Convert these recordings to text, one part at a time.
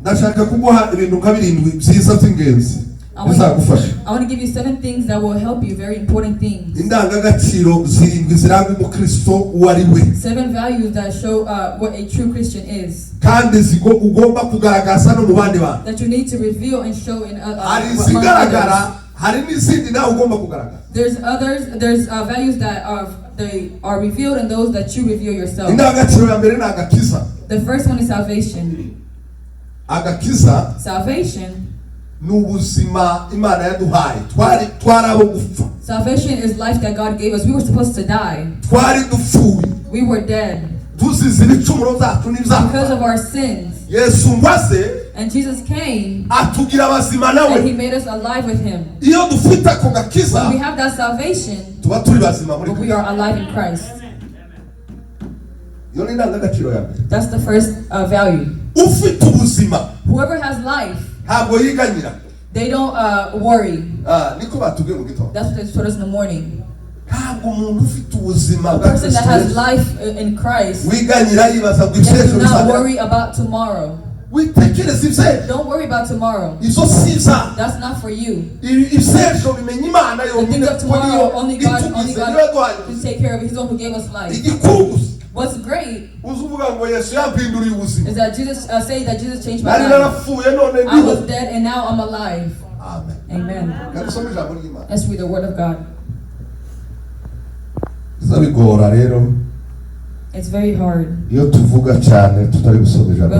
ndashaka kuguha ibintu nka birindwi byiza by'ingenzi bizagufasha. I want to give you 7 things that will help you, very important things. Indangagaciro zirindwi ziranga umukristo uwo ari we. 7 values that show what a true Christian is. kandi ugomba kugaragaza no mu bandi bantu. That you need to reveal and show in hari zigaragara, hari n'izindi nawe ugomba kugaragaza. There's values that are revealed and those that you reveal yourself. Indangagaciro ya mbere ni agakiza. The first one is salvation. Agakiza, salvation, n'ubuzima Imana yaduhaye. Twarabo gupfa. Salvation is life that God gave us. We were supposed to die. Twari dupfuye. We were dead. Tuzize ibicumuro byacu n'ibyaha. Because of our sins. Yesu ngwaze. And Jesus came. Atugira abazima nawe. And he made us alive with him. Iyo dufite ako gakiza. When we have that salvation. Tuba turi bazima muri Kristo. We are alive in Christ. Iyo ni indangagaciro ya mbere. That's the first value. Ufite ubuzima. Whoever has life. Ntabwo yiganyira. They don't worry. Niko batubwiye mu gitondo. That's what they told us in the morning. Ntabwo umuntu ufite ubuzima bwa Kristo. A person that has life in Christ. Wiganyira yibaza ngo ibyo do not worry about tomorrow. Witekereze ibyo. Don't worry about tomorrow. Izo siza. That's not for you. Ibyo bimenya Imana yo. The things of tomorrow only God can take care of. He's the one who gave us life. What's great is that Jesus say that Jesus changed my life. I was dead and now I'm alive. Amen. Let's read the word of God. It's very hard. When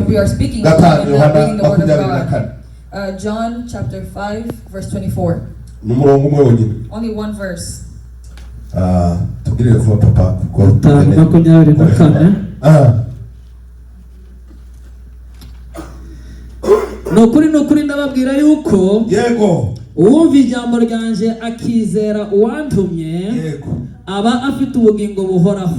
we are speaking and not reading the word of God. John chapter 5 verse 24. Only one verse. Tugirire vuba papa kuko nukuri ndababwira yuko yego uwumva ijambo ryanje akizera uwantumye yego aba afite ubugingo buhoraho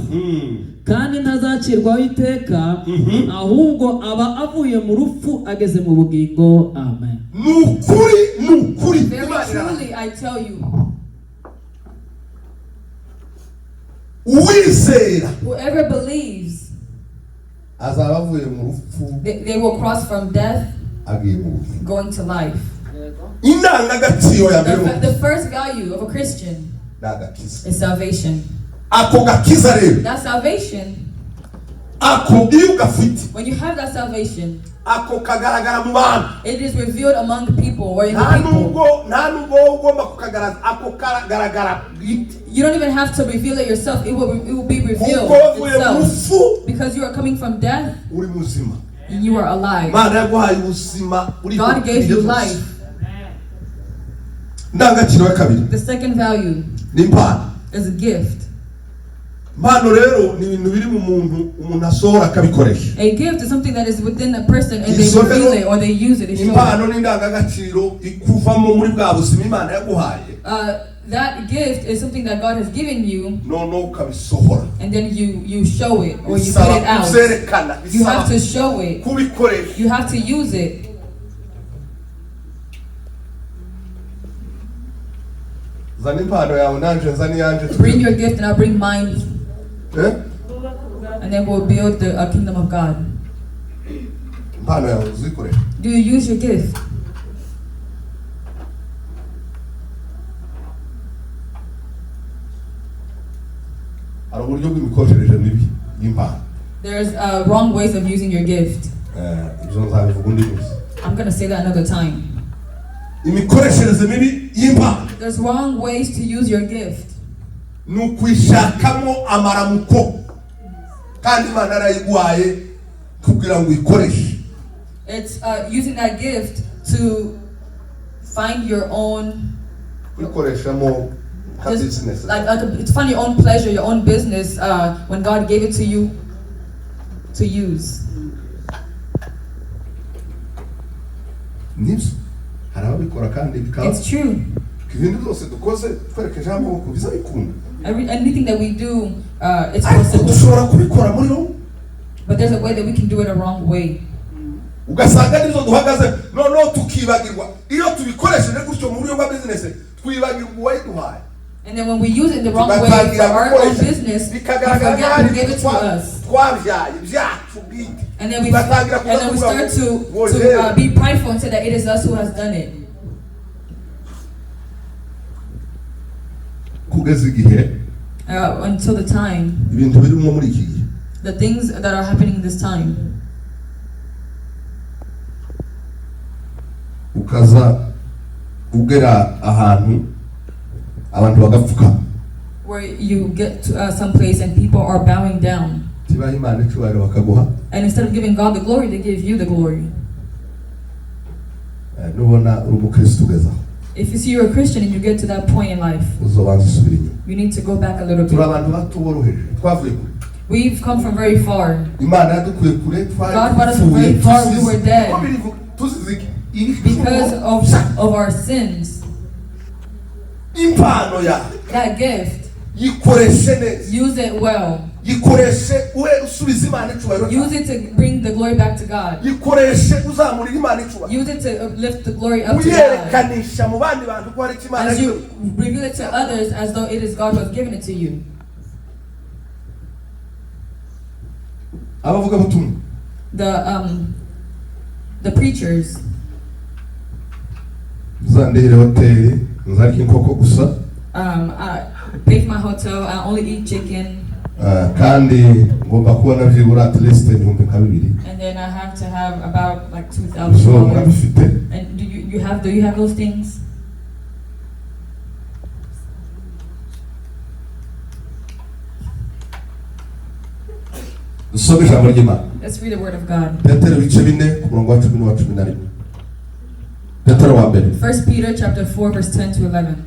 kandi ntazacirwaho iteka ahubwo aba avuye mu rupfu ageze mu bugingo. Amen. Nukuri very truly I tell you, whoever believes, they will cross from death going to life. The first value of a Christian is salvation. That salvation, when you have that salvation, it is revealed among people or in the people. You don't even have to reveal it yourself. It will be revealed itself. Because you are coming from death and you are alive. God gave you life. The second value is a gift. A gift is something that is within a person and they reveal it or they use it. That gift is something that God has given you, and then you show it or you put it out. You have to show it. You have to use it. Bring your gift and I'll bring mine. And then we'll build the kingdom of God. Do you use your gift? There's wrong ways of using your gift. I'm going to say that another time. There's wrong ways to use your gift. It's using that gift to find your own business. To find your own pleasure, your own business when God gave it to you to use. It's true. Anything that we do, it's possible. But there's a way that we can do it a wrong way. And then when we use it in the wrong way for our own business, we forget who gave it to us. And then we start to be prideful and say that it is us who has done it. Until the time, the things that are happening this time. Ukaza ugera ahantu abantu bagapfuka. Where you get to some place and people are bowing down. And instead of giving God the glory, they give you the glory. If you see you're a Christian and you get to that point in life, you need to go back a little bit. We've come from very far. God brought us from very far. We were dead because of our sins. That gift, use it well. Use it to bring the glory back to God. Use it to lift the glory up to God. As you reveal it to others as though it is God who has given it to you. The preachers. I pay for my hotel. I only eat chicken. And then I have to have about like $2,000. And do you have those things? Let's read the word of God. 1 Peter chapter 4 verse 10 to 11.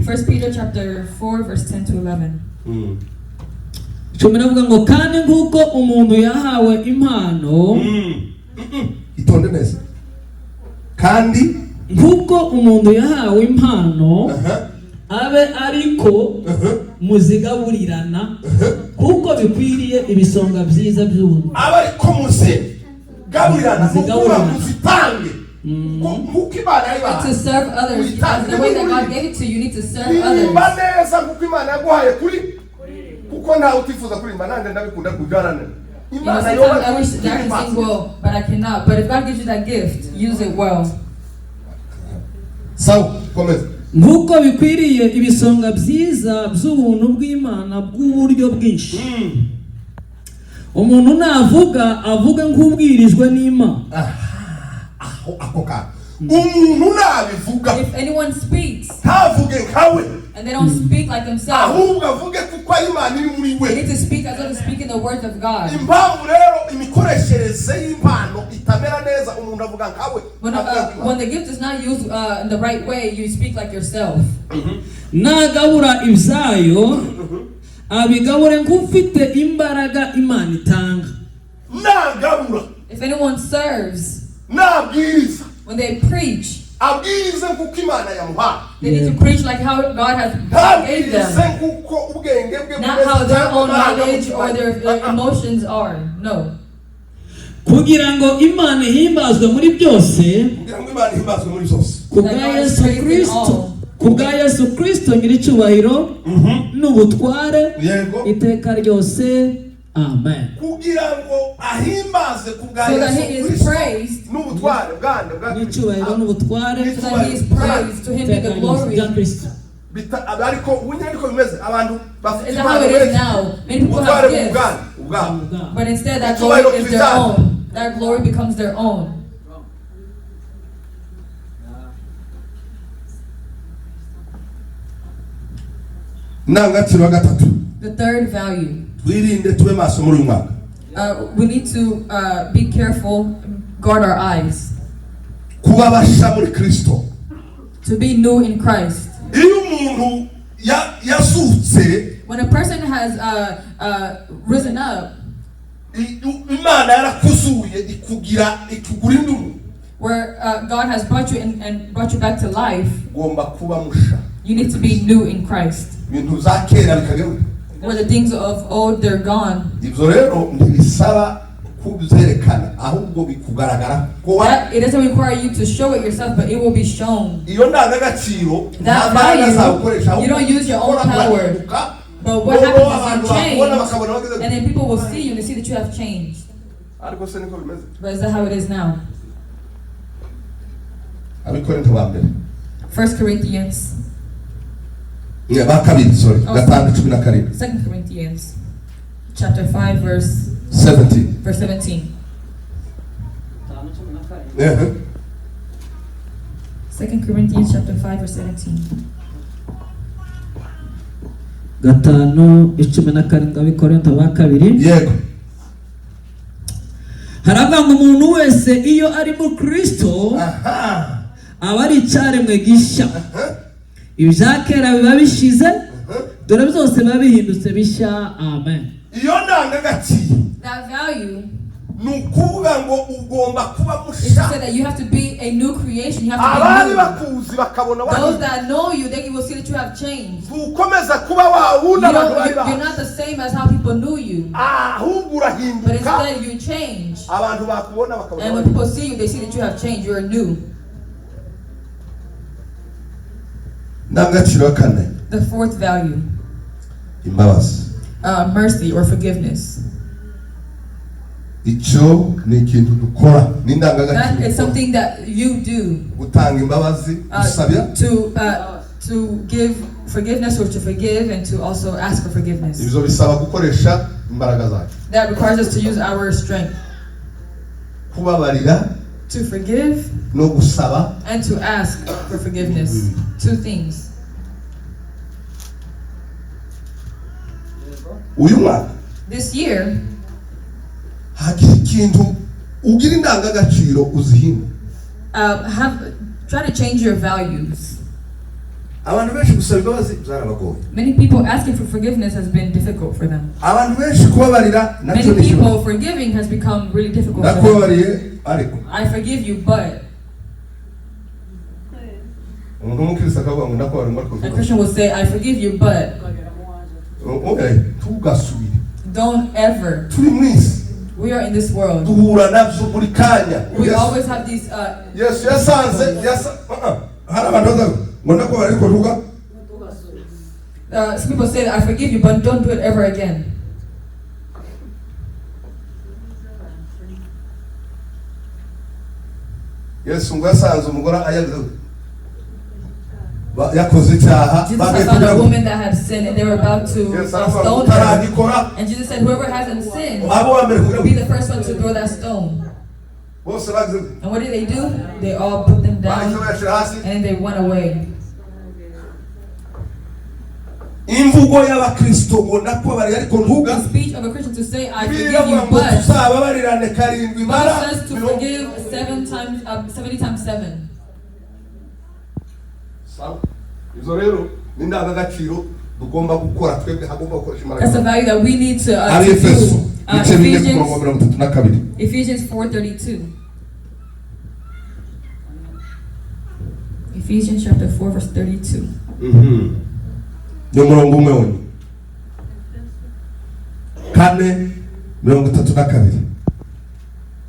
First Peter chapter 4 verse 10 to 11. Biravuga ngo kandi nk'uko umuntu yahawe impano itonde neza kandi nk'uko umuntu yahawe impano abe ariko muzigaburirana kuko bikwiriye ibisonga byiza by'ubuntu abe ariko muzigaburirana muzitange. To serve others. The way that God gave it to you, you need to serve others. You know, sometimes I wish that I can sing well, but I cannot. But if God gives you that gift, use it well. So, nk'uko bikwiriye ibisonga byiza by'ubuntu bw'Imana bw'uburyo bwinshi. Umuntu navuga avuga nk'ubwirijwe n'Imana. If anyone speaks and they don't speak like themselves, they need to speak as though they're speaking the words of God. When the gift is not used in the right way, you speak like yourself. Nagabura ibyayo abigabure nk'ufite imbaraga Imana itanga. If anyone serves, when they preach, they need to preach like how God has gave them, not how their own knowledge or their emotions are. No. Kugira ngo Imana ihimbazwe muri byose kubwa Yesu Kristo nyiricyubahiro n'ubutware iteka ryose. Amen. So that he is praised. So that he is praised. To him be the glory. Is that how it is now? Many people have gifts, but instead that glory is their own. That glory becomes their own. The third value. We need to be careful, guard our eyes. To be new in Christ. When a person has risen up, where God has brought you in and brought you back to life, you need to be new in Christ. Where the things of old, they're gone. it doesn't require you to show it yourself, but it will be shown. That value, you don't use your own power. But what happens is you change, and then people will see you and they see that you have changed. But is that how it is now? 1 Corinthians. Sorry. 2 Corinthians chapter 5 verse 17. Verse 17. 2 Corinthians chapter 5 verse 17. gatanu icumi na karindwi Abikorinto ba kabiri. Yego. Haravuga ngo umuntu wese iyo ari mu Kristo aba ari icyaremwe gishya. Ibya kera biba bishize, dore byose biba bihindutse bishya. Amen. Iyo ndangagaciro. That value. Nukuvuga ngo ugomba kuba It said that you have to be a new creation. You have to be new. Those that know you, they will see that you have changed. You're not the same as how people knew you. But instead you change. And when people see you, they see that you have changed. You're new. The fourth value. Mercy or forgiveness. That is something that you do to give forgiveness or to forgive and to also ask for forgiveness. That requires us to use our strength to forgive and to ask for forgiveness. Two things. This year, try to change your values. Many people asking for forgiveness has been difficult for them. Many people forgiving has become really difficult for them. I forgive you, but a Christian will say, I forgive you, but don't ever. We are in this world. We always have these. Some people say that I forgive you, but don't do it ever again. Jesus found a woman that had sinned and they were about to stone her. And Jesus said, whoever hasn't sinned will be the first one to throw that stone. And what did they do? They all put them down and then they went away. The speech of a Christian to say, I forgive you, but says to forgive 70 times 7. That's a value that we need to do. Ephesians 4:32. Ephesians chapter 4 verse 32.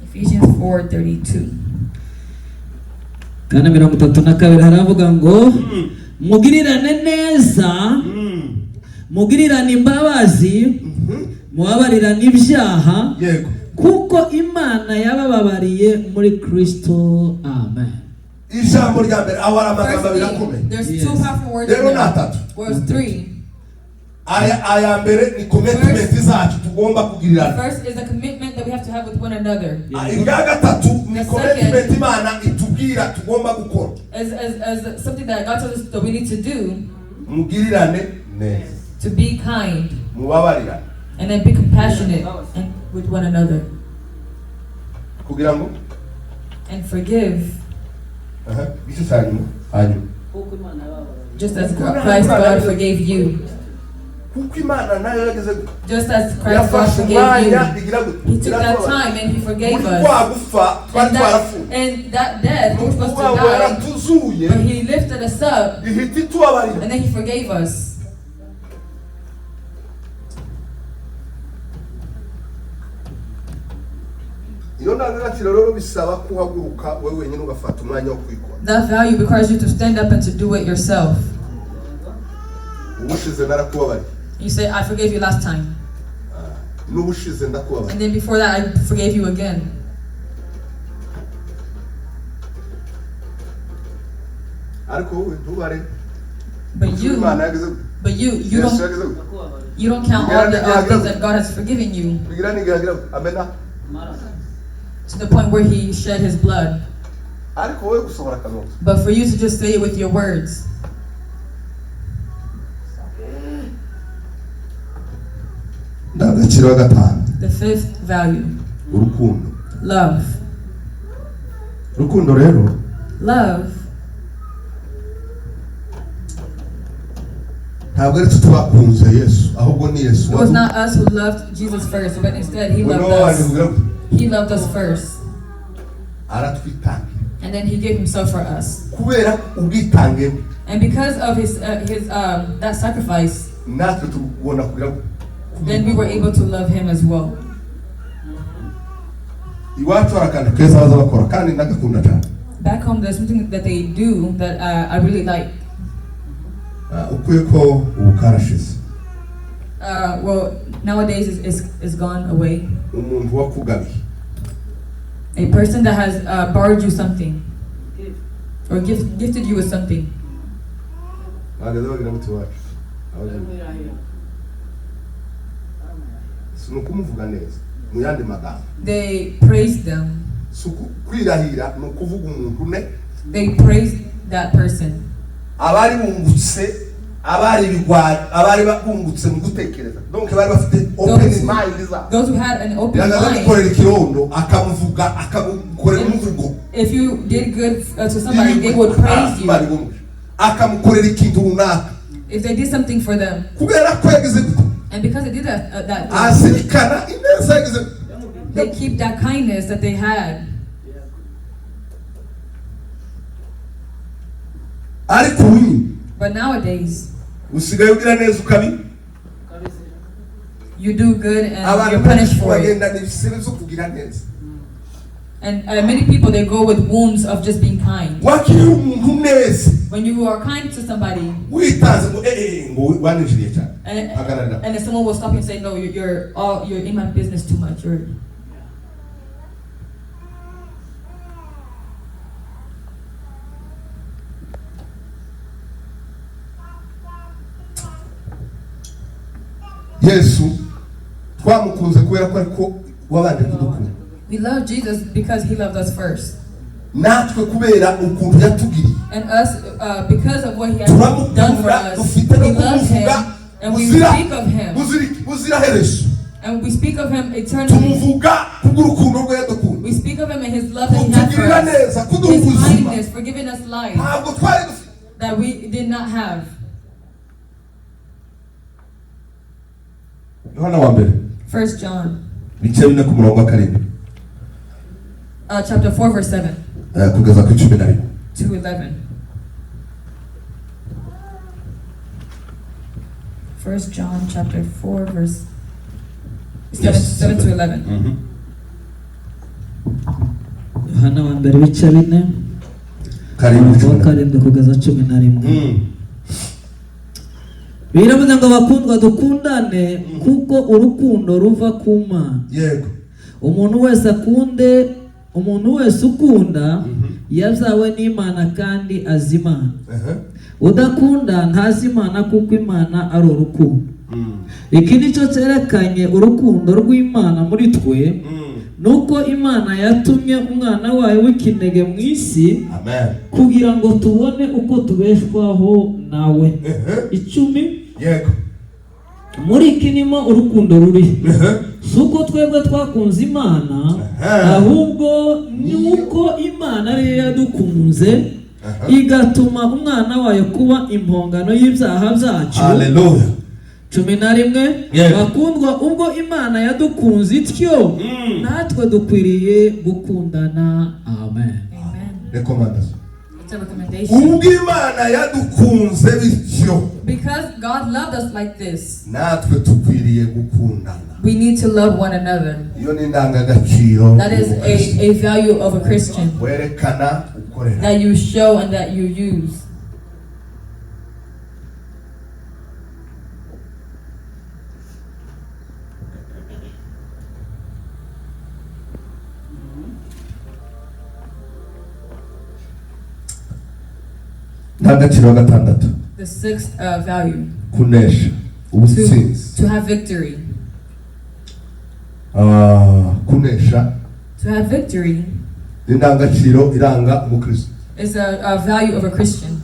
Ephesians 4:32. Kana 32 haravuga ngo mugirirane neza, mugirirane imbabazi, mubabarirane ibyaha, kuko Imana yabababariye muri Kristo. Amen. There's two powerful words in there. Words 3. The first is a commitment that we have to have with one another. The second is something that God tells us that we need to do. To be kind. And then be compassionate and with one another. And forgive. Just as Christ God forgave you. Just as Christ God forgave you. He took that time and He forgave us. And that death, we were supposed to die, but He lifted us up and then He forgave us. That value requires you to stand up and to do it yourself. You say, I forgave you last time. And then before that, I forgave you again. But you don't count all the things that God has forgiven you, to the point where He shed His blood. But for you to just say it with your words. The fifth value. Love. Love. It was not us who loved Jesus first, but instead He loved us. He loved us first. And then He gave Himself for us. And because of His that sacrifice, then we were able to love Him as well. Back home, there's something that they do that I really like. Well, nowadays is gone away. A person that has borrowed you something or gifted you with something. They praise them. They praise that person. Those who had an open mind. If you did good to somebody, they would praise you. If they did something for them. And because they did that they keep that kindness that they had. But nowadays, you do good and you're punished for it. And many people, they go with wounds of just being kind. When you are kind to somebody, and then someone will stop you and say, no, you're in my business too much. We love Jesus because He loved us first. And us, because of what He has done for us, we love Him and we speak of Him. And we speak of Him eternally. We speak of Him and His love that He has for us. His kindness for giving us life that we did not have. First John chapter 4 verse 7 to 11. First John chapter 4 verse 7 to 11. Yohana wa mbere bice bine karindwi kugeza 11. Biravuze ngo bakundwa dukundane kuko urukundo ruva ku Mana. Yego. Umuntu wese ukunda yazawe n'Imana kandi azimana. Udakunda ntazimana kuko Imana ari urukundo. Iki nicyo cyerekanye urukundo rw'Imana muri twe. Nuko Imana yatumye umwana wayo w'ikinege mu isi kugira ngo tubone uko tubeshwaho nawe. 10. Yego. Muri iki nimo urukundo ruri. Suko twebwe twakunze Imana, ahubwo nuko Imana ari yadukunze igatuma umwana wayo kuba impongano y'ibyaha byacu. Hallelujah. 11. Bakundwa, ubwo Imana yadukunze ityo natwe dukwiriye gukundana. Amen. Recommendation. It's a recommendation. patient. Imana yadukunze bityo. Because God loved us like this, natwe tukwiriye gukundana. we need to love one another. Iyo ni indangagaciro. That is a value of a Christian werekana ukorera. that you show and that you use. Indangagaciro gatandatu. The sixth value, kunesha ubutsinzi. to have victory. Kunesha To have victory indangagaciro iranga umukristo. is a value of a Christian.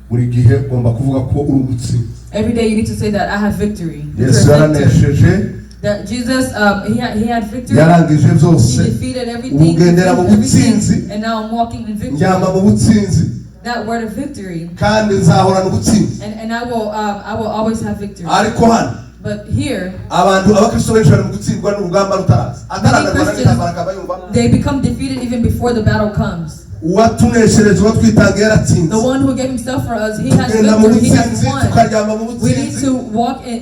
Buri gihe ugomba kuvuga ko uri umutsinzi. Every day you need to say that I have victory. Yesu yaranesheje. That Jesus, he had victory. yarangije He byose. defeated everything. ugendera mu butsinzi. And now I'm walking in victory. njyama mu butsinzi. That word of victory. kandi nzahorana ubutsinzi. And I will always have victory. ariko hano But here, abantu abakristo benshi bari mu gutsindwa n'urugamba rutaraza. ataranarwana n'intambara akaba yumva. they become defeated even before the battle comes. uwatuneshereje uwatwitangiye yaratsinze. The one who gave himself for us, he has victory, he has won. tukaryama mu We need butsinzi. to walk in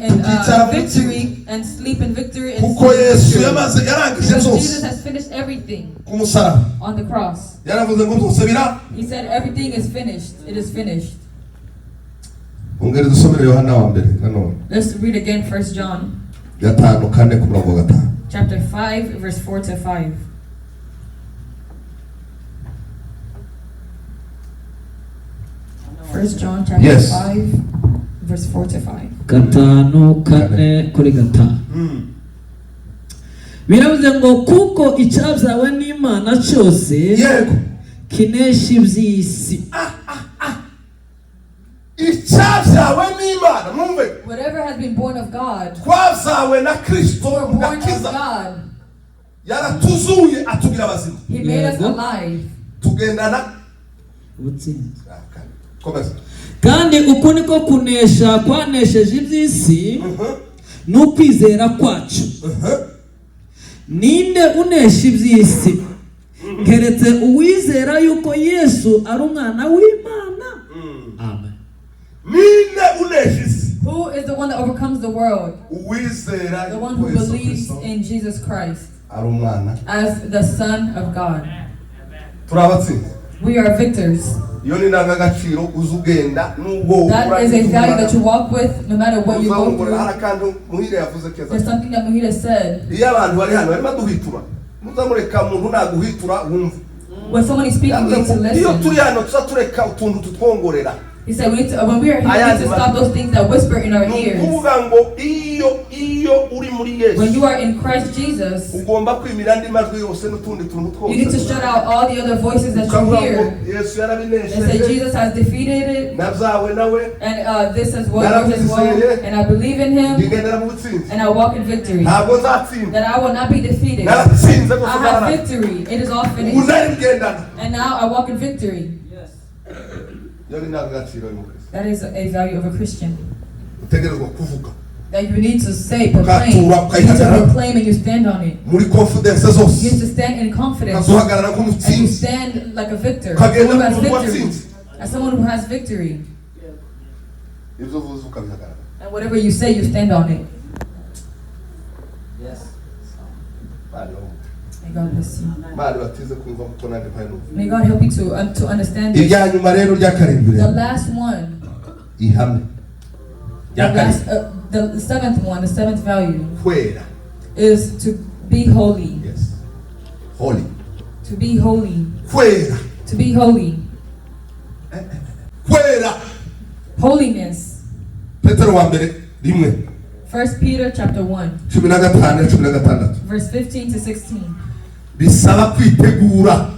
victory and sleep in victory and kuko sleep in Yesu victory. yamaze yarangije Because byose Jesus has finished everything ku musaraba. on the cross. yaravuze ngo byose bira. He said everything is finished. It is finished. ongera dusomere Yohana wa mbere nanone. Let's read again 1 John 5:4 ku murongo wa 5. chapter 5 verse 4 to 5. 1 John chapter Yes. 5 verse 4 to 5. gatanu kane kuri gatanu biravuze ngo kuko icyabyawe n'Imana cyose yego kinesha iby'isi. icyabyawe n'Imana mwumve. Whatever has been born of God, twabyawe na Kristo or born of mugakiza. God, yaratuzuye atugira abazima. He made us Yego. alive. tugendana. ubutsinzi. komeza. kandi uku niko kunesha kwanesheje iby'isi ni ukwizera kwacu. ninde unesha iby'isi keretse uwizera yuko Yesu ari umwana w'Imana. Amen. ninde unesha isi? Who is the one that overcomes the world? uwizera The one yuko who Yesu believes Kristo in Jesus Christ ari umwana. as the Son of God. turabatsinze. We are victors. iyo ni indangagaciro uzugenda nubwo That is a value that you walk with no matter what you go through. hari akantu muhire yavuze keza. There's something that Muhira said. iyo abantu bari hano barimo duhitura muzamureka umuntu naguhitura wumva. When someone is speaking, we need to iyo listen. turi hano tuza tureka utuntu tutwongorera. He said, when we are here, we need to stop those things that whisper in our ears. nukuvuga ngo iyo uri muri Yesu When you are in Christ Jesus, ugomba kwimira andi majwi yose n'utundi tuntu twose. you need to shut out all the other voices that you ukavuga ngo hear Yesu and say yarabinesheje Jesus has defeated it, nabyawe nawe and this is what yours as well, and I believe in Him, ndigendera mu butsinzi. and I walk in victory. ntabwo nzatsinda. That I will not be defeated. I naratsinze gusa have barara. victory. It is all ubu finished, nari bigendana. and now I walk in victory. iyo ni indangagaciro y'umukristo. That is a value of a Christian. utegerezwa kuvuga That you need to say, proclaim. Ukatura, You need to ukayihagarara. proclaim and you stand on it. muri confidence You zose. need to stand in confidence. ukazuhagarara And you nk'umutsinzi. stand like a victor. Ukagenda Someone who has nk'umuntu victory. watsinze. As someone who has victory. ibyo uvuze ukabihagarara. And whatever you say, you stand on it. May God bless you. bari batize kumva kuko nanjye mpari n'ubu. May God help you to understand this. irya nyuma rero rya karindwi The rero last one. ihame The rya last, karindwi the seventh one, the seventh value kwera. is to be holy. yes holy. To be holy. kwera. To be holy. kwera. Holiness. petero wa mbere 1 Peter chapter 1, 15-16 verse 15 to 16. bisaba kwitegura.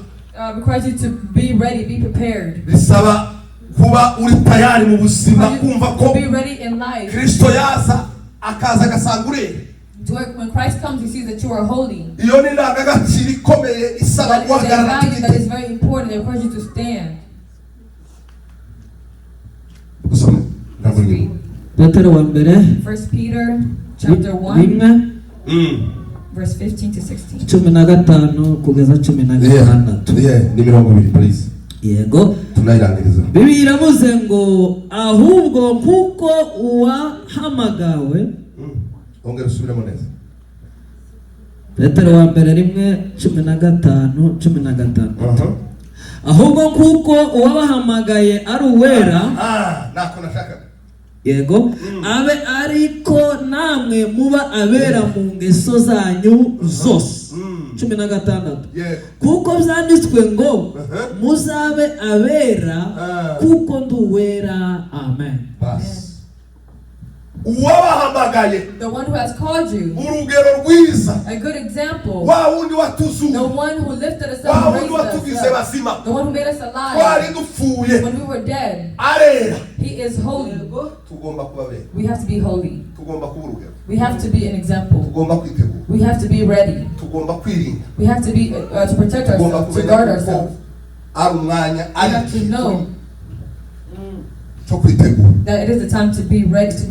Requires you to be ready, be prepared. bisaba kuba uri tayari mu buzima kumva To ko be ready in life. Kristo yaza akaza agasanga ureba. When Christ comes, he sees that you are holy. iyo ni indangagaciro ikomeye isaba That is a guhagarara value that is very important. It requires you to stand. usome ntabwo nyine. petero wa mbere 1 Peter chapter 1, verse 15 to 16. 15 kugeza 16. ni 20 please. yego tunayirangiriza. Bibiliya iravuze ngo ahubwo kuko uwahamagawe ongera usubiremo neza. Petero wa mbere 1:15-15 ahubwo kuko uwabahamagaye ari uwera nako nashaka yego abe ariko namwe muba abera mu ngeso zanyu zose 16 kuko byanditswe ngo muzabe abera kuko nduwera amen. Uwabahamagaye, the one who has called you, urugero rwiza, a good example, wa wundi watuzungu, the one who lifted us wa up, wundi watugize bazima, the one who made us alive twari dupfuye when we were dead. arera. He is holy. Tugomba kuba bera. We have to be holy. Tugomba kuba urugero. We have to be an example. Tugomba kwitegura. We have to be ready. Tugomba kwirinda. We have to be to protect ourselves, to guard ourselves. Ari umwanya We have to know cyo kwitegura. that it is the time to be ready, to be